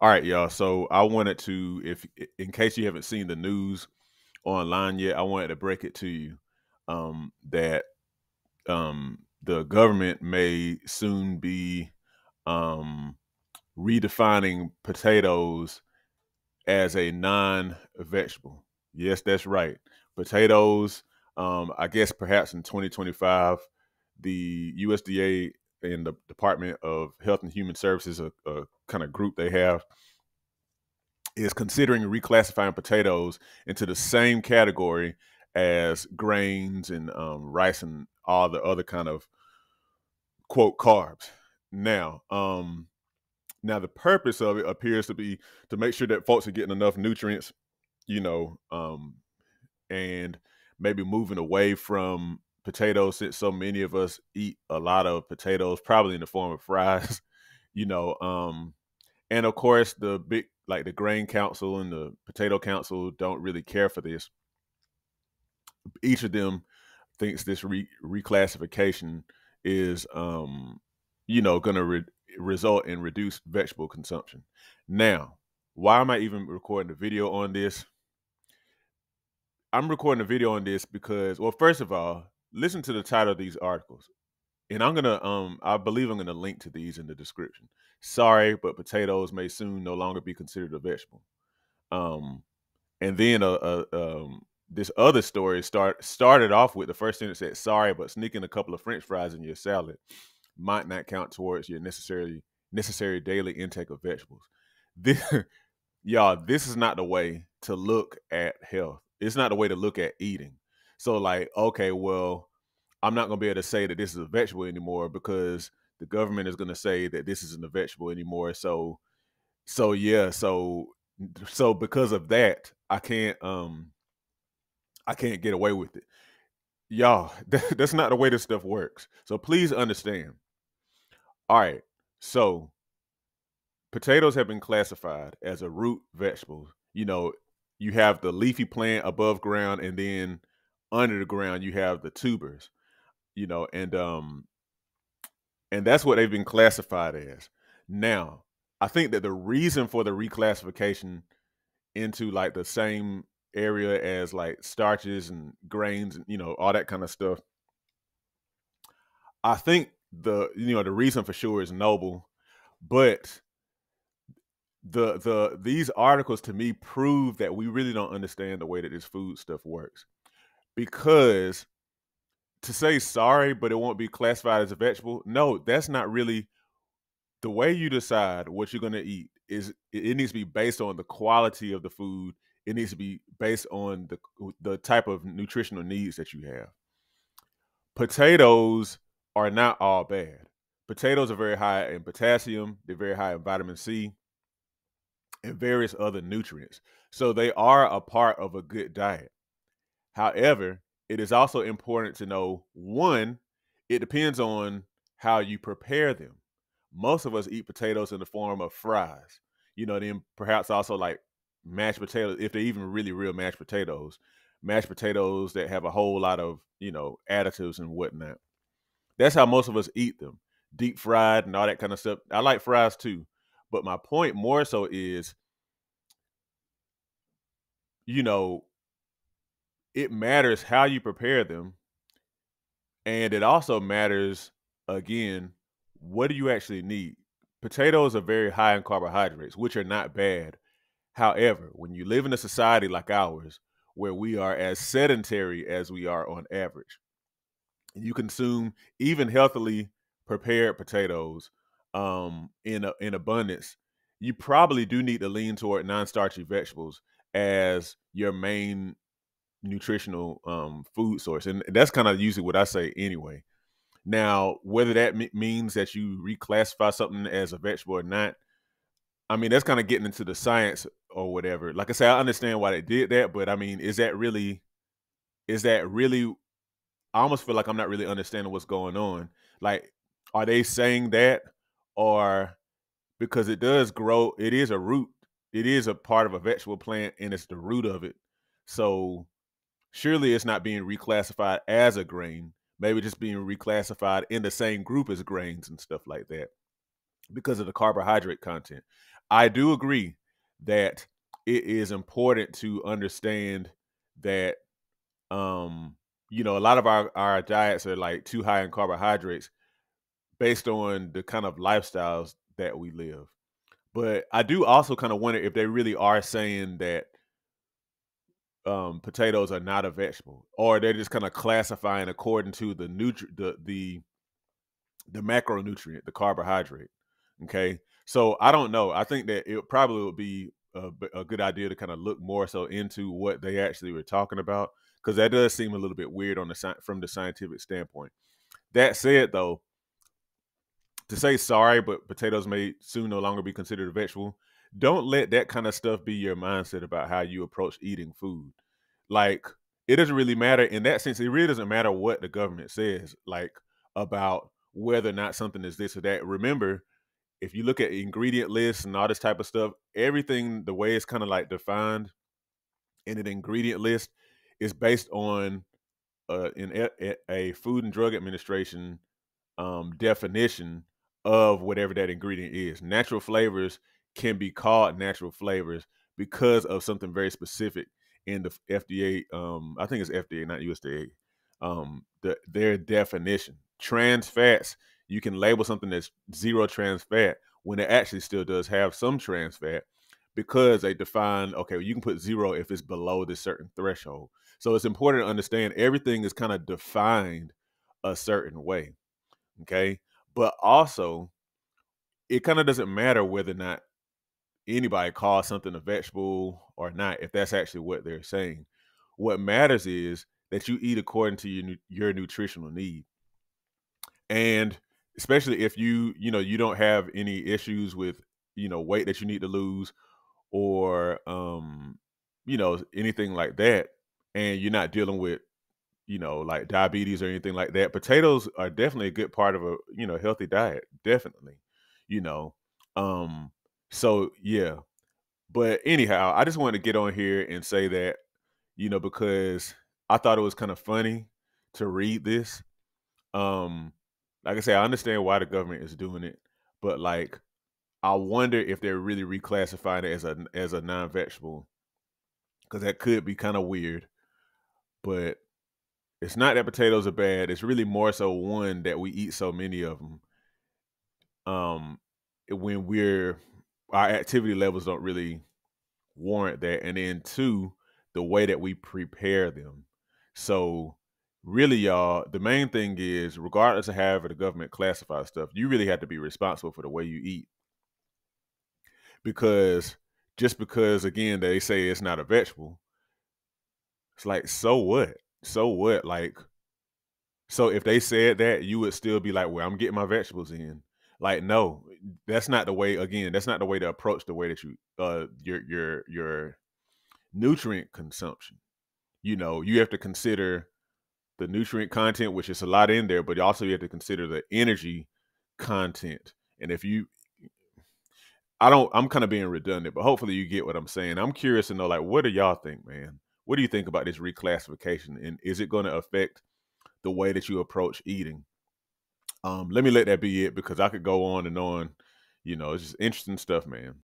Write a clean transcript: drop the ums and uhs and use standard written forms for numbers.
All right, y'all. So I wanted to, if in case you haven't seen the news online yet, I wanted to break it to you that the government may soon be um, redefining potatoes as a non-vegetable. Yes, that's right. Potatoes. I guess perhaps in 2025, the USDA and the Department of Health and Human Services, a kind of group they have, is considering reclassifying potatoes into the same category as grains and rice and all the other kind of quote carbs. Now, now the purpose of it appears to be to make sure that folks are getting enough nutrients, you know, and maybe moving away from potatoes since so many of us eat a lot of potatoes, probably in the form of fries, you know. And of course, the big like the Grain Council and the Potato Council don't really care for this. Each of them thinks this reclassification is, going to result in reduced vegetable consumption. Now, why am I even recording the video on this? I'm recording a video on this because, well, first of all, listen to the title of these articles. And I believe I'm gonna link to these in the description. Sorry, but potatoes may soon no longer be considered a vegetable. Um, and then this other story started off with the first sentence said, "Sorry, but sneaking a couple of French fries in your salad might not count towards your necessary daily intake of vegetables." This, y'all, this is not the way to look at health. It's not the way to look at eating. So, like, okay, well, I'm not going to be able to say that this is a vegetable anymore because the government is going to say that this isn't a vegetable anymore. So because of that, I can't get away with it. Y'all, that's not the way this stuff works. So please understand. All right. So potatoes have been classified as a root vegetable. You know, you have the leafy plant above ground, and then under the ground you have the tubers, you know, and that's what they've been classified as. Now, I think that the reason for the reclassification into like the same area as like starches and grains and all that kind of stuff, I think the reason for sure is noble, but these articles to me prove that we really don't understand the way that this food stuff works. Because to say sorry, but it won't be classified as a vegetable, no, that's not really the way you decide what you're going to eat. It needs to be based on the quality of the food. It needs to be based on the type of nutritional needs that you have. Potatoes are not all bad. Potatoes are very high in potassium, they're very high in vitamin C and various other nutrients. So they are a part of a good diet. However, it is also important to know, one, it depends on how you prepare them. Most of us eat potatoes in the form of fries. Then perhaps also like mashed potatoes, if they're even really real mashed potatoes that have a whole lot of, additives and whatnot. That's how most of us eat them, deep fried and all that kind of stuff. I like fries too. But my point more so is, you know, it matters how you prepare them. And it also matters, again, what do you actually need? Potatoes are very high in carbohydrates, which are not bad. However, when you live in a society like ours, where we are as sedentary as we are on average, you consume even healthily prepared potatoes in abundance, you probably do need to lean toward non-starchy vegetables as your main nutritional food source, and that's kind of usually what I say anyway. Now, whether that means that you reclassify something as a vegetable or not, I mean, that's kind of getting into the science or whatever. Like I say, I understand why they did that, but I mean, is that really, I almost feel like I'm not really understanding what's going on. Like, are they saying that, or because it does grow, it is a root, it is a part of a vegetable plant, and it's the root of it. So surely it's not being reclassified as a grain, maybe just being reclassified in the same group as grains and stuff like that because of the carbohydrate content. I do agree that it is important to understand that um, a lot of our diets are like too high in carbohydrates based on the kind of lifestyles that we live. But I do also kind of wonder if they really are saying that potatoes are not a vegetable, or they're just kind of classifying according to the macronutrient, the carbohydrate. Okay, so I don't know. I think that it probably would be a good idea to kind of look more so into what they actually were talking about, because that does seem a little bit weird from the scientific standpoint. That said, though, to say sorry, but potatoes may soon no longer be considered a vegetable, don't let that kind of stuff be your mindset about how you approach eating food. Like, it doesn't really matter in that sense. It really doesn't matter what the government says, like, about whether or not something is this or that. Remember, if you look at ingredient lists and all this type of stuff, everything, the way it's kind of like defined in an ingredient list, is based on in a Food and Drug Administration definition of whatever that ingredient is. Natural flavors can be called natural flavors because of something very specific in the FDA. I think it's FDA, not USDA. Their definition. Trans fats, you can label something that's zero trans fat when it actually still does have some trans fat, because they define, okay, well, you can put zero if it's below this certain threshold. So it's important to understand everything is kind of defined a certain way. Okay. But also, it kind of doesn't matter whether or not anybody calls something a vegetable or not, if that's actually what they're saying. What matters is that you eat according to your nutritional need. And especially if you don't have any issues with, weight that you need to lose, or, anything like that, and you're not dealing with, like diabetes or anything like that, potatoes are definitely a good part of a, healthy diet. Definitely, you know. Um, so yeah. But anyhow, I just wanted to get on here and say that, because I thought it was kind of funny to read this. Um, like I say, I understand why the government is doing it, but like I wonder if they're really reclassifying it as a non-vegetable, because that could be kind of weird. But it's not that potatoes are bad. It's really more so, one, that we eat so many of them. Um, when our activity levels don't really warrant that, and then two, the way that we prepare them. So really, y'all, the main thing is, regardless of however the government classifies stuff, you really have to be responsible for the way you eat, because just because, again, they say it's not a vegetable, it's like, so what? So what? Like, so if they said that, you would still be like, well, I'm getting my vegetables in. Like, no, that's not the way. Again, that's not the way to approach the way that you your nutrient consumption. You have to consider the nutrient content, which is a lot in there, but also you have to consider the energy content. And if you I'm kind of being redundant, but hopefully you get what I'm saying. I'm curious to know, like, what do y'all think, man? What do you think about this reclassification? And is it going to affect the way that you approach eating? Let me let that be it, because I could go on and on. It's just interesting stuff, man.